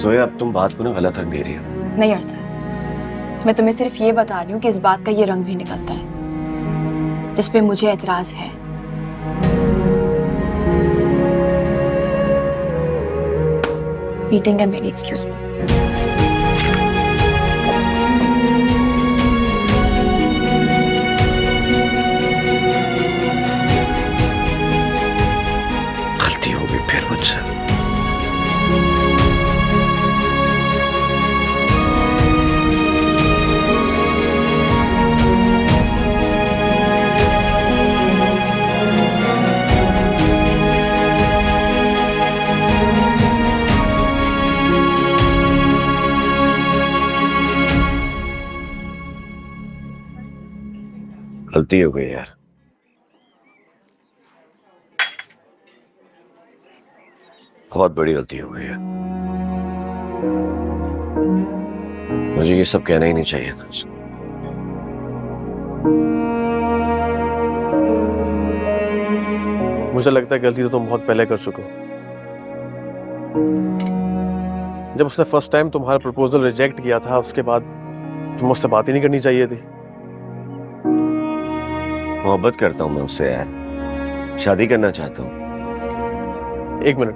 सोया, अब तुम बात को ना गलत रंग दे रही हो। नहीं अरसद, मैं तुम्हें सिर्फ ये बता रही हूँ कि इस बात का ये रंग भी निकलता है जिसपे मुझे एतराज है। मीटिंग है मेरी, एक्सक्यूज मी। गलती हो गई फिर मुझसे। गलती हो गई यार। बहुत बड़ी गलती हो गई है। मुझे ये सब कहना ही नहीं चाहिए था उसको। मुझे लगता है गलती तो तुम बहुत पहले कर चुके हो। जब उसने फर्स्ट टाइम तुम्हारा प्रपोजल रिजेक्ट किया था, उसके बाद तुम मुझसे बात ही नहीं करनी चाहिए थी। मोहब्बत करता हूं मैं उससे यार, शादी करना चाहता हूं। एक मिनट,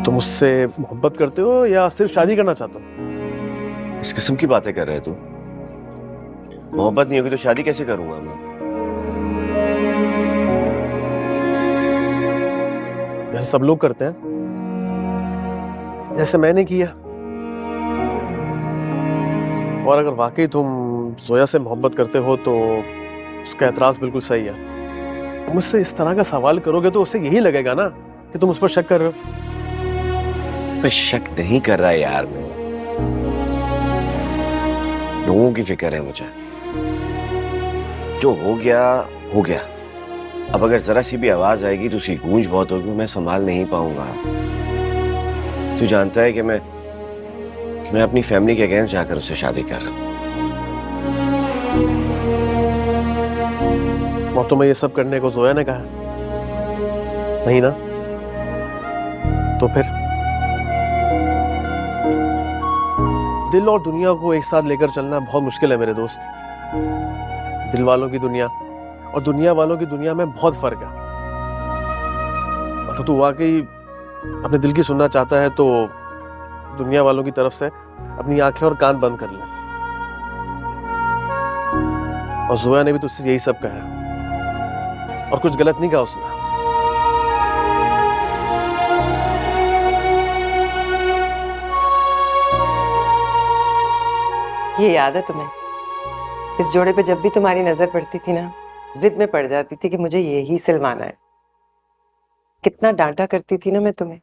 तुम उससे मोहब्बत करते हो या सिर्फ शादी करना चाहते हो? इस किस्म की बातें कर रहे तू? मोहब्बत नहीं होगी तो शादी कैसे करूंगा मैं? जैसे सब लोग करते हैं, जैसे मैंने किया। और अगर वाकई तुम जोया से मोहब्बत करते हो तो उसका एतराज बिल्कुल सही है। तुम मुझसे इस तरह का सवाल करोगे तो उसे यही लगेगा ना कि तुम उस पर शक कर रहे हो। पे शक नहीं कर रहा यार, मैं लोगों की फिक्र है मुझे। जो हो गया हो गया। अब अगर जरा सी भी आवाज आएगी तो उसकी गूंज बहुत होगी, मैं संभाल नहीं पाऊंगा। तू जानता है कि मैं अपनी फैमिली के अगेंस्ट जाकर उससे शादी कर रहा हूं। और तुम्हें ये सब करने को जोया ने कहा? नहीं ना? तो फिर दिल और दुनिया को एक साथ लेकर चलना बहुत मुश्किल है मेरे दोस्त। दिल वालों की दुनिया और दुनिया वालों की दुनिया में बहुत फर्क है। अगर तू वाकई अपने दिल की सुनना चाहता है तो दुनिया वालों की तरफ से अपनी आंखें और कान बंद कर ले। और जोया ने भी तुझसे यही सब कहा और कुछ गलत नहीं कहा उसने। ये याद है तुम्हें? इस जोड़े पे जब भी तुम्हारी नजर पड़ती थी ना, जिद में पड़ जाती थी कि मुझे यही सिलवाना है। कितना डांटा करती थी ना मैं तुम्हें।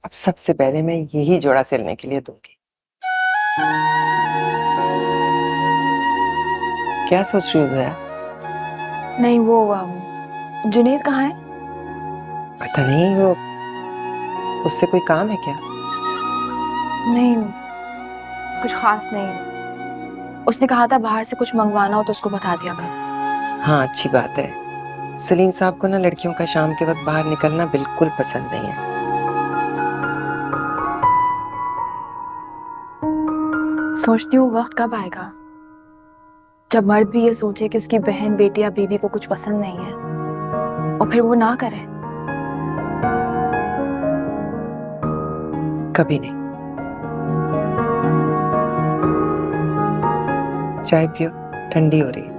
अब सबसे पहले मैं यही जोड़ा सिलने के लिए दूंगी। क्या सोच रही हो जोया? नहीं वो जुनैद कहाँ है? पता नहीं, वो उससे कोई काम है क्या? नहीं, कुछ खास नहीं। उसने कहा था बाहर से कुछ मंगवाना हो तो उसको बता दिया कर। हाँ, अच्छी बात है। सलीम साहब को ना लड़कियों का शाम के वक्त बाहर निकलना बिल्कुल पसंद नहीं है। सोचती हूँ वक्त कब आएगा जब मर्द भी ये सोचे कि उसकी बहन, बेटी या बीवी को कुछ पसंद नहीं है और फिर वो ना करे। कभी नहीं। चाय पियो, ठंडी हो रही है।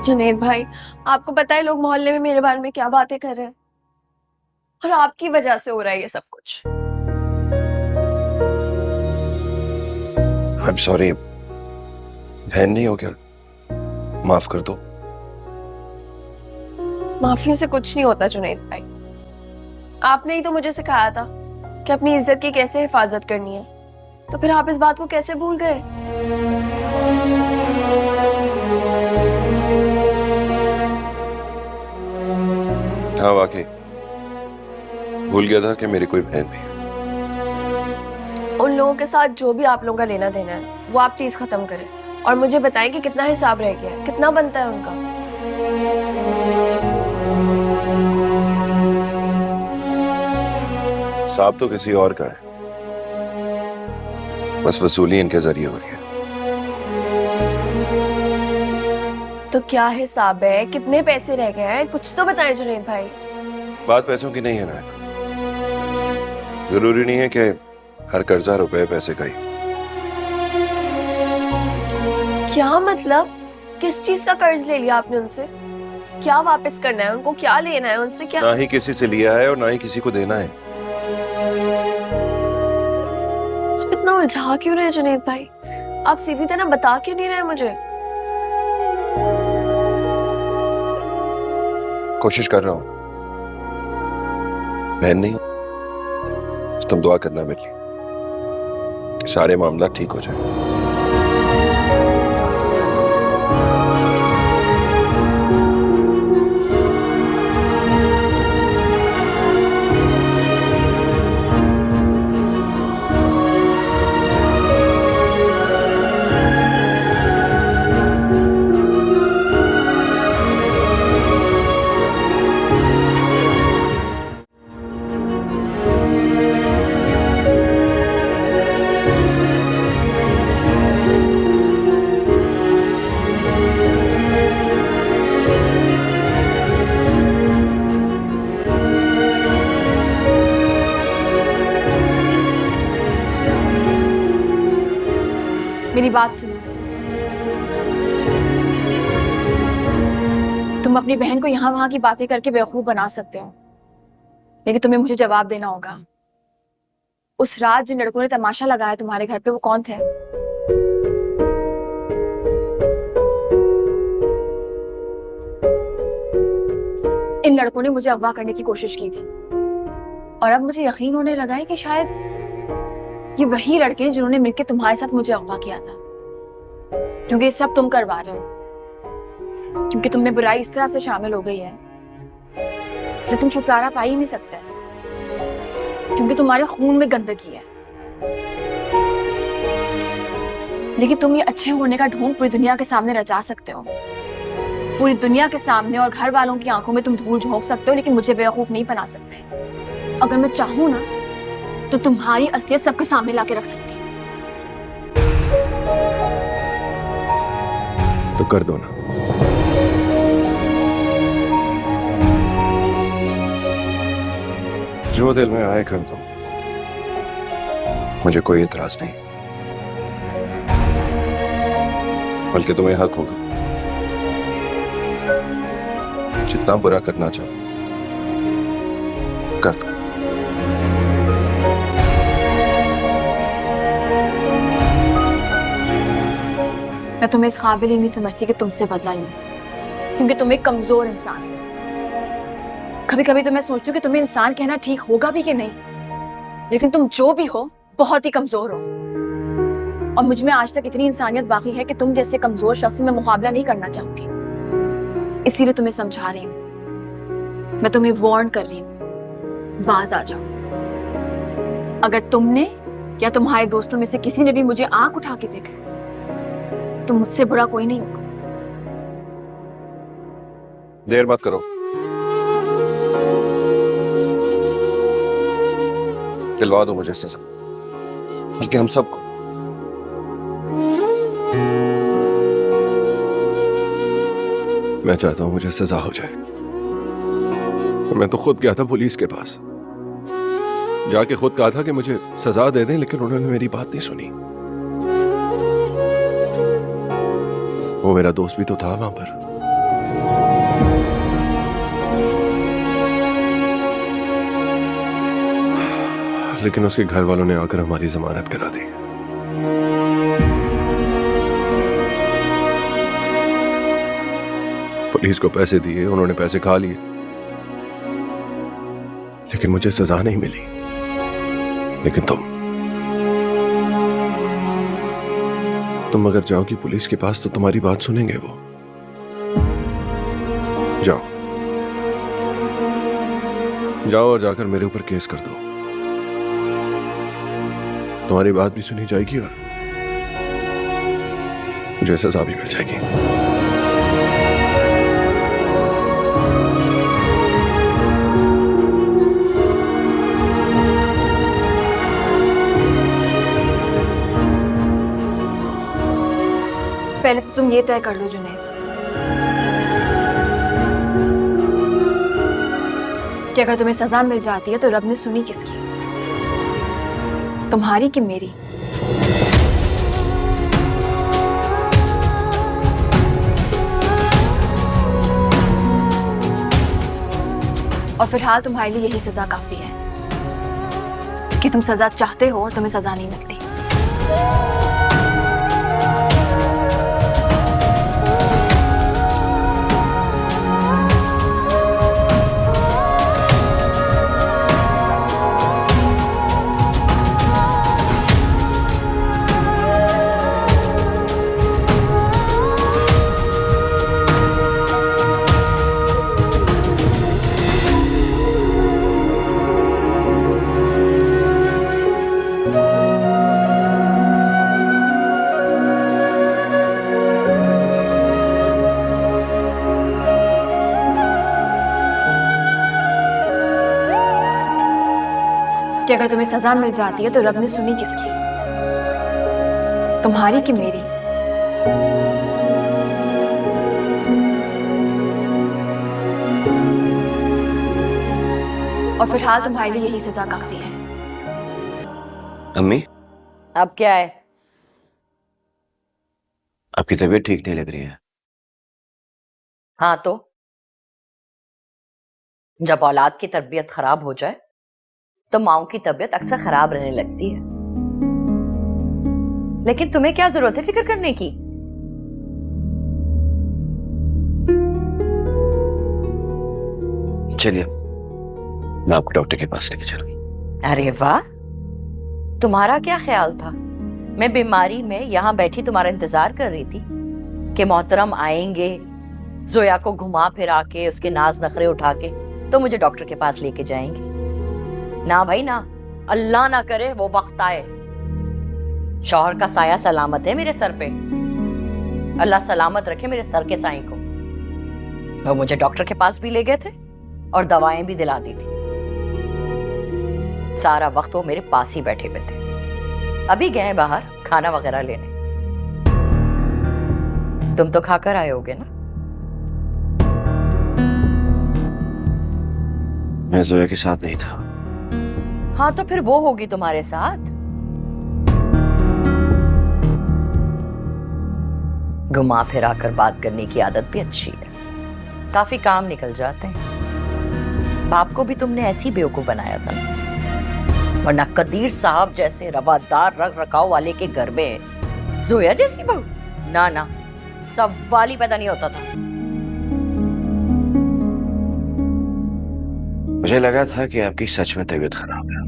जुनैद भाई, आपको पता है लोग मोहल्ले में मेरे बारे में क्या बातें कर रहे हैं? और आपकी वजह से हो रहा है ये सब कुछ। I'm sorry, बहन नहीं हो क्या? माफ कर दो। माफियों से कुछ नहीं होता जुनैद भाई। आपने ही तो मुझे सिखाया था कि अपनी इज्जत की कैसे हिफाजत करनी है, तो फिर आप इस बात को कैसे भूल गए? हाँ वाकई भूल गया था कि मेरी कोई बहन भी है। उन लोगों के साथ जो भी आप लोगों का लेना देना है वो आप प्लीज खत्म करें और मुझे बताएं कि कितना हिसाब रह गया है, कितना बनता है उनका। हिसाब तो किसी और का है, बस वसूली इनके जरिए हो रही है। तो क्या हिसाब है, कितने पैसे रह गए हैं, कुछ तो बताएं जुनैद भाई। बात पैसों की नहीं है ना, जरूरी नहीं है कि हर कर्जा रुपए पैसे का ही। क्या मतलब? किस चीज का कर्ज ले लिया आपने उनसे? क्या वापस करना है उनको, क्या लेना है उनसे? क्या ना ही किसी से लिया है और ना ही किसी को देना है। आप इतना उलझा क्यों रहे जुनैद भाई? आप सीधी तरह बता क्यों नहीं रहे मुझे? कोशिश कर रहा हूं, बहन नहीं बस तुम दुआ करना मेरे लिए कि सारे मामला ठीक हो जाए। मेरी बात सुनो। तुम अपनी बहन को यहाँ वहां की बातें करके बेवकूफ बना सकते हो, लेकिन तुम्हें मुझे जवाब देना होगा। उस रात जिन लड़कों ने तमाशा लगाया तुम्हारे घर पे, वो कौन थे? इन लड़कों ने मुझे अगवा करने की कोशिश की थी और अब मुझे यकीन होने लगा है कि शायद ये वही लड़के हैं जिन्होंने मिलकर तुम्हारे साथ मुझे अगवा किया था, क्योंकि ये सब तुम करवा रहे हो, क्योंकि तुम में बुराई इस तरह से शामिल हो गई है जिसे तुम छुटकारा पा ही नहीं सकते, क्योंकि तुम्हारे खून में गंदगी है। लेकिन तुम ये अच्छे होने का ढोंग पूरी दुनिया के सामने रचा सकते हो, पूरी दुनिया के सामने और घर वालों की आंखों में तुम धूल झोंक सकते हो, लेकिन मुझे बेवकूफ नहीं बना सकते। अगर मैं चाहूं ना तो तुम्हारी असलियत सबके सामने लाके रख सकती हूँ। तो कर दो ना। जो दिल में आए कर दो, मुझे कोई इतराज नहीं, बल्कि तुम्हें हक होगा जितना बुरा करना चाहो कर दो। मैं तुम्हें इस काबिल ही नहीं समझती कि तुमसे बदला लूं, क्योंकि तुम एक कमजोर इंसान हो। कभी कभी तो मैं सोचती हूँ कि तुम्हें इंसान कहना ठीक होगा भी कि नहीं, लेकिन तुम जो भी हो बहुत ही कमजोर हो, और मुझ में आज तक इतनी इंसानियत बाकी है कि तुम जैसे कमजोर शख्स से मैं मुकाबला नहीं करना चाहूंगी। इसीलिए तुम्हें समझा रही हूँ, मैं तुम्हें वार्न कर रही हूँ, बाज आ जाओ। अगर तुमने या तुम्हारे दोस्तों में से किसी ने भी मुझे आंख उठा के देखा तो मुझसे बुरा कोई नहीं होगा। देर मत करो, दिलवा दो मुझे सजा, बल्कि हम सबको। मैं चाहता हूं मुझे सजा हो जाए। मैं तो खुद गया था पुलिस के पास, जाके खुद कहा था कि मुझे सजा दे दें, लेकिन उन्होंने मेरी बात नहीं सुनी। वो मेरा दोस्त भी तो था वहां पर। लेकिन उसके घर वालों ने आकर हमारी जमानत करा दी। पुलिस को पैसे दिए, उन्होंने पैसे खा लिए, लेकिन मुझे सजा नहीं मिली। लेकिन तुम अगर जाओगी पुलिस के पास तो तुम्हारी बात सुनेंगे वो। जाओ जाओ और जाकर मेरे ऊपर केस कर दो, तुम्हारी बात भी सुनी जाएगी और मुझे सजा भी मिल जाएगी। पहले तो तुम ये तय कर लो जुनैद कि अगर तुम्हें सजा मिल जाती है तो रब ने सुनी किसकी, तुम्हारी कि मेरी? और फिलहाल तुम्हारे लिए यही सजा काफी है कि तुम सजा चाहते हो और तुम्हें सजा नहीं मिलती। कि अगर तुम्हें सजा मिल जाती है तो रब ने सुनी किसकी, तुम्हारी कि मेरी? और फिलहाल तुम्हारे लिए यही सजा काफी है। अम्मी, अब क्या है? आपकी तबीयत ठीक नहीं लग रही है। हाँ तो जब औलाद की तबीयत खराब हो जाए तो माओ की तबीयत अक्सर खराब रहने लगती है। लेकिन तुम्हें क्या जरूरत है फिक्र करने की? चलिए मैं आपको डॉक्टर के पास लेके चलूंगी। अरे वाह, तुम्हारा क्या ख्याल था? मैं बीमारी में यहाँ बैठी तुम्हारा इंतजार कर रही थी कि मोहतरम आएंगे, जोया को घुमा फिरा के उसके नाज नखरे उठा के तो मुझे डॉक्टर के पास लेके जाएंगे। ना भाई ना, अल्लाह ना करे वो वक्त आए। शौहर का साया सलामत है मेरे सर पे, अल्लाह सलामत रखे मेरे सर के साईं को। वो मुझे डॉक्टर के पास भी ले गए थे और दवाएं भी दिला दी थी। सारा वक्त वो मेरे पास ही बैठे हुए थे। अभी गए बाहर खाना वगैरह लेने। तुम तो खाकर आए होगे ना? मैं जोया के साथ नहीं था। हाँ तो फिर वो होगी तुम्हारे साथ। घुमा फिरा कर बात करने की आदत भी अच्छी है, काफी काम निकल जाते हैं। बाप को भी तुमने ऐसी बेवकूफ बनाया था, वरना कदीर साहब जैसे रवादार रख रखाव वाले के घर में जोया जैसी बहू, ना ना, सवाल ही पैदा नहीं होता था। मुझे लगा था कि आपकी सच में तबीयत खराब है,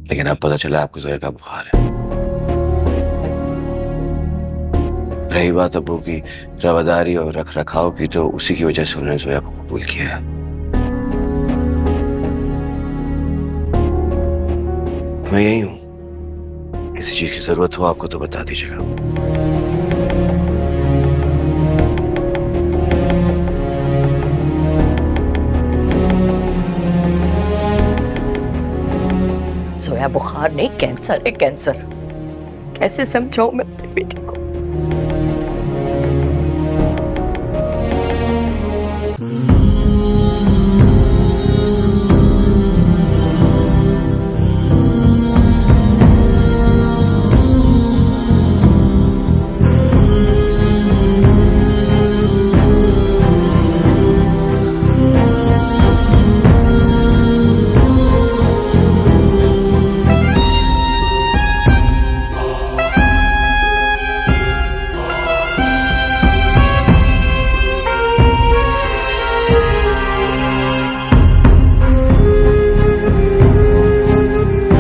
लेकिन अब पता चला आपको जोया का बुखार है। रही बात अबू की रवादारी और रख रखाव की, तो उसी की वजह से उन्होंने जोया को कबूल किया है। मैं यही हूं, किसी चीज की जरूरत हो आपको तो बता दीजिएगा। जोया बुखार नहीं, कैंसर है, कैंसर। कैसे समझाऊं मैं अपनी बेटी?